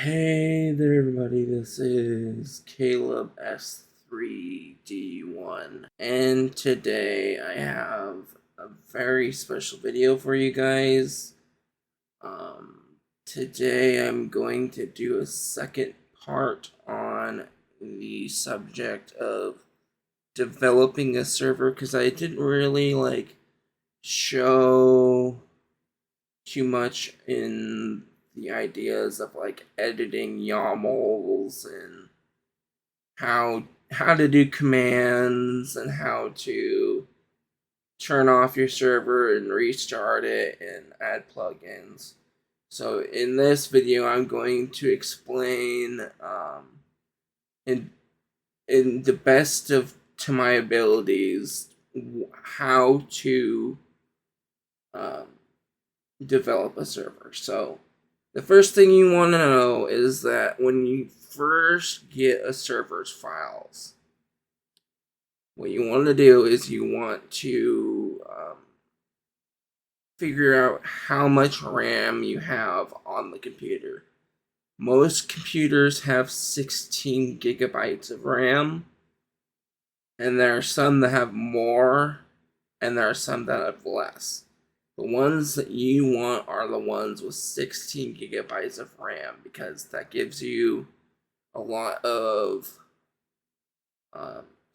Hey there, everybody. This is Caleb S3D1, and today I have a very special video for you guys. Today I'm going to do a second part on the subject of developing a server because I didn't really show too much in the ideas of editing YAMLs and how to do commands and how to turn off your server and restart it and add plugins. So in this video, I'm going to explain in the best of to my abilities how to um, develop a server. So the first thing you want to know is that when you first get a server's files, what you want to do is you want to figure out how much RAM you have on the computer. Most computers have 16 gigabytes of RAM, and there are some that have more, and there are some that have less. The ones that you want are the ones with 16 gigabytes of RAM because that gives you a lot of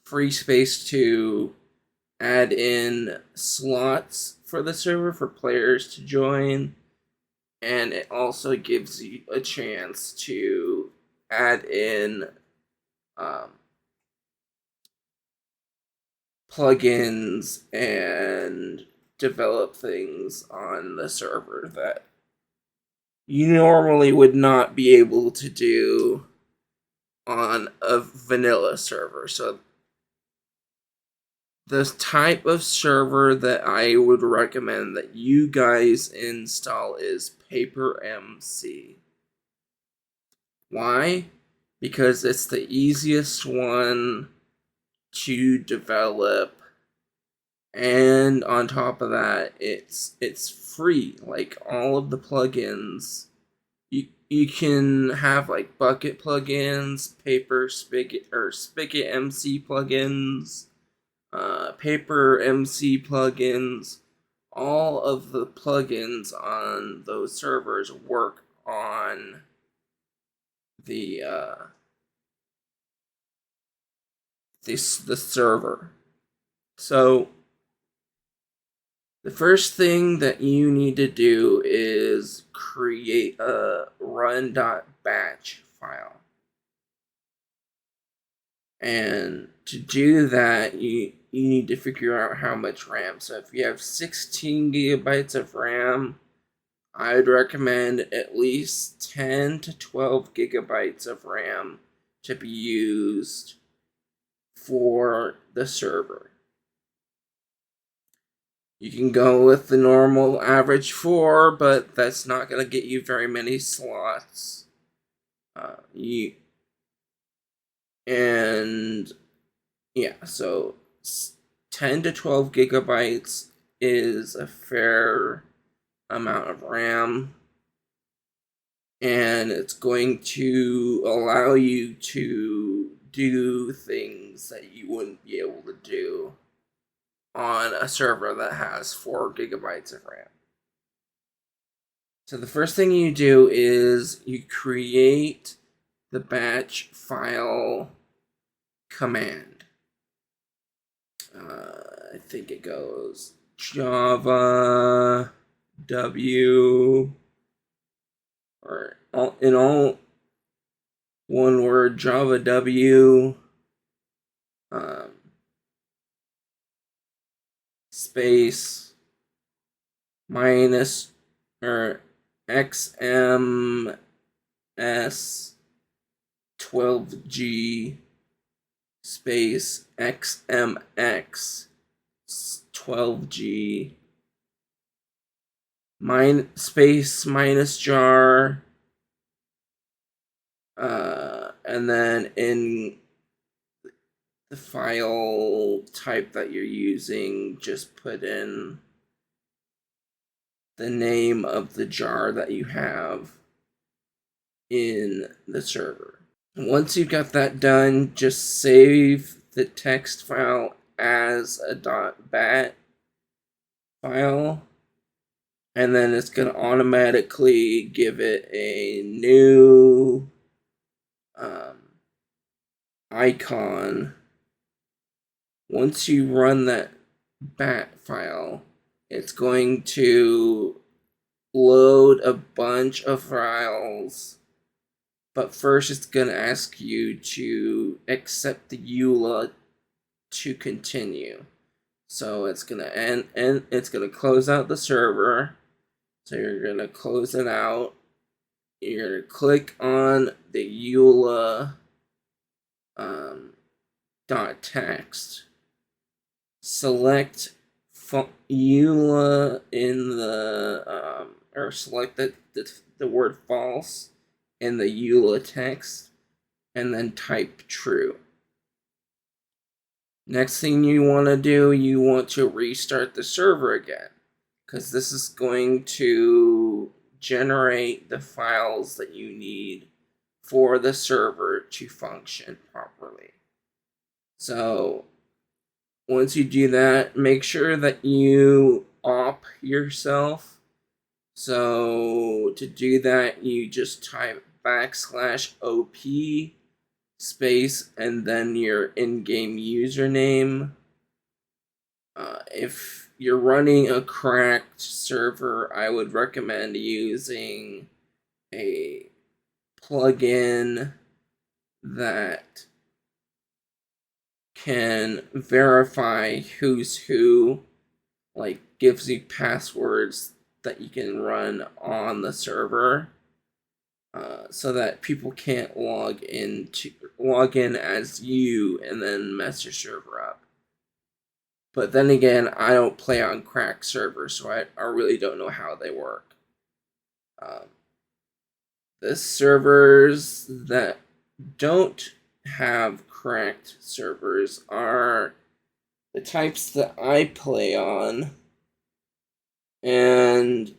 free space to add in slots for the server for players to join, and it also gives you a chance to add in um, plugins and develop things on the server that you normally would not be able to do on a vanilla server. So the type of server that I would recommend that you guys install is PaperMC. Why? Because it's the easiest one to develop, and on top of that, it's free. Like all of the plugins, you can have like bucket plugins, paper spigot or spigot MC plugins, paper MC plugins. All of the plugins on those servers work on the the server. So the first thing that you need to do is create a run.batch file. And to do that, you need to figure out how much RAM. So if you have 16 gigabytes of RAM, I would recommend at least 10 to 12 gigabytes of RAM to be used for the server. You can go with the normal average 4, but that's not going to get you very many slots. So 10 to 12 gigabytes is a fair amount of RAM, and it's going to allow you to do things that you wouldn't be able to do on a server that has 4 gigabytes of RAM. So the first thing you do is you create the batch file command. I think it goes Java W, or in all one word, Java W space minus or XMS 12G space XMX 12G space minus jar, and then in the file type that you're using, just put in the name of the jar that you have. in the server. Once you've got that done, just save the text file as a .bat file, and then it's going to automatically give it a new icon. Once you run that bat file, it's going to load a bunch of files, but first it's going to ask you to accept the EULA to continue. So it's going to end, it's going to close out the server. So you're going to close it out. You're going to click on the EULA .text. Select EULA in the or select the word false in the EULA text, and then type true. Next thing you want to do, you want to restart the server again, because this is going to generate the files that you need for the server to function properly. So once you do that, make sure that you op yourself. So to do that, you just type \OP space and then your in-game username. If you're running a cracked server, I would recommend using a plugin that can verify who's who, like gives you passwords that you can run on the server, so that people can't log in as you and then mess your server up. But then again, I don't play on cracked servers, so I really don't know how they work. The servers that don't have cracked servers are the types that I play on, and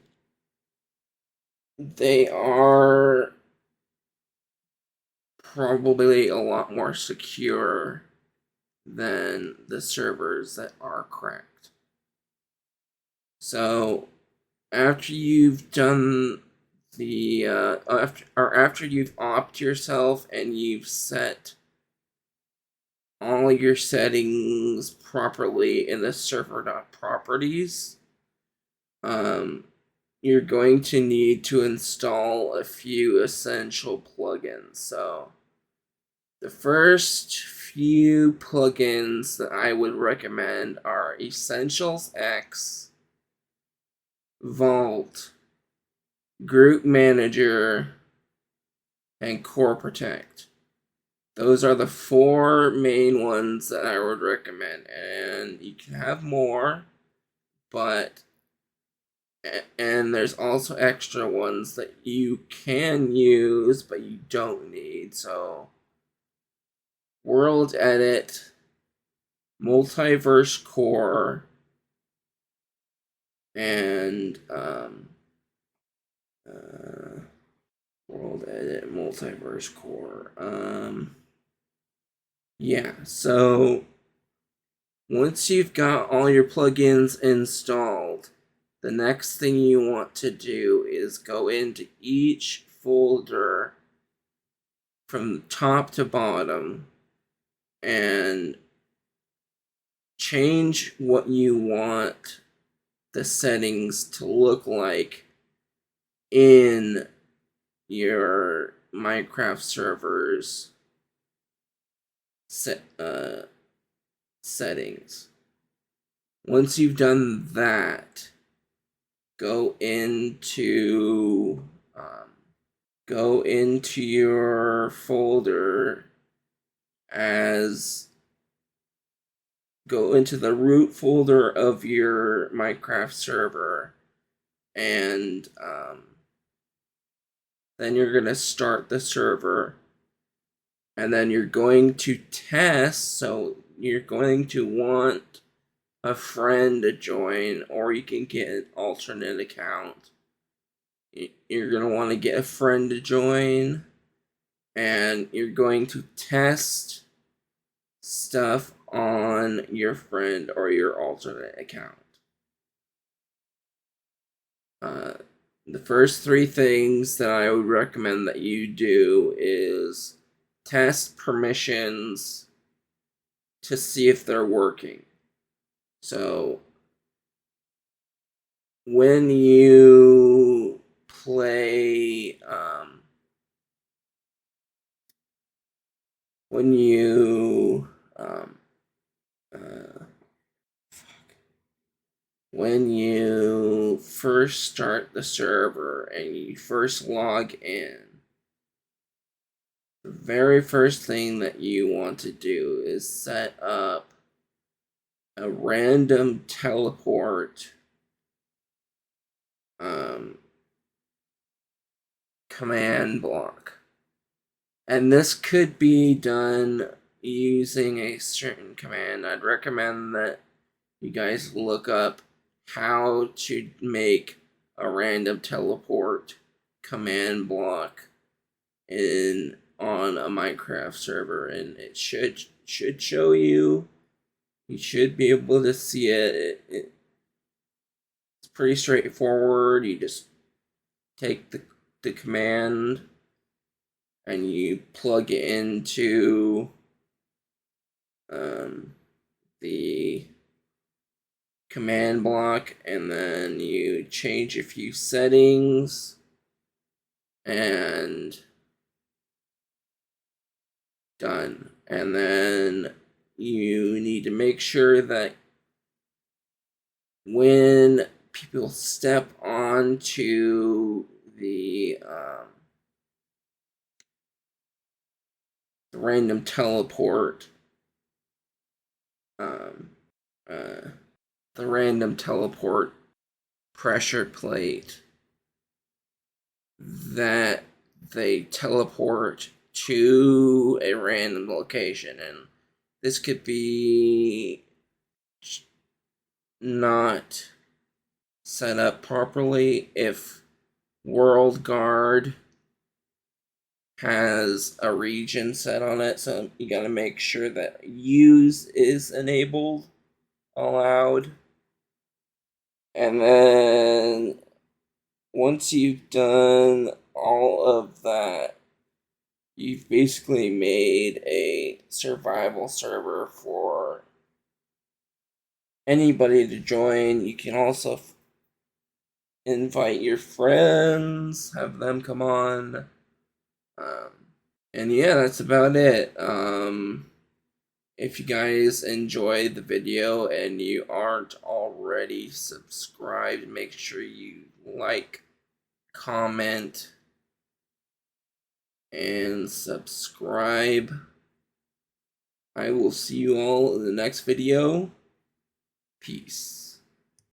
they are probably a lot more secure than the servers that are cracked. So after you've done the after you've opted yourself and you've set all your settings properly in the server.properties, you're going to need to install a few essential plugins. So the first few plugins that I would recommend are Essentials X, Vault, Group Manager, and Core Protect. Those are the 4 main ones that I would recommend, and you can have more, and there's also extra ones that you can use but you don't need. So World Edit, Multiverse Core, and World Edit, Multiverse Core. Yeah, so once you've got all your plugins installed, the next thing you want to do is go into each folder from top to bottom and change what you want the settings to look like in your Minecraft server's settings. Once you've done that, go into your folder go into the root folder of your Minecraft server, and then you're going to start the server, and then you're going to test. So you're going to want a friend to join, or you can get an alternate account. you're going to want to get a friend to join, and you're going to test stuff on your friend or your alternate account. The first 3 things that I would recommend that you do is test permissions to see if they're working. So when you play, when you first start the server and you first log in, the very first thing that you want to do is set up a random teleport command block. And this could be done using a certain command. I'd recommend that you guys look up how to make a random teleport command block on a Minecraft server, and it should show you. You should be able to see it. It's pretty straightforward. You just take the command and you plug it into the command block, and then you change a few settings, and done. And then you need to make sure that when people step onto the random teleport, the random teleport pressure plate, that they teleport to a random location. And this could be not set up properly if World Guard has a region set on it, so you gotta make sure that use is enabled, allowed. And then once you've done all of that, you've basically made a survival server for anybody to join. You can also invite your friends, have them come on. And yeah, that's about it. If you guys enjoyed the video and you aren't already subscribed, make sure you like, comment, and subscribe. I will see you all in the next video. Peace.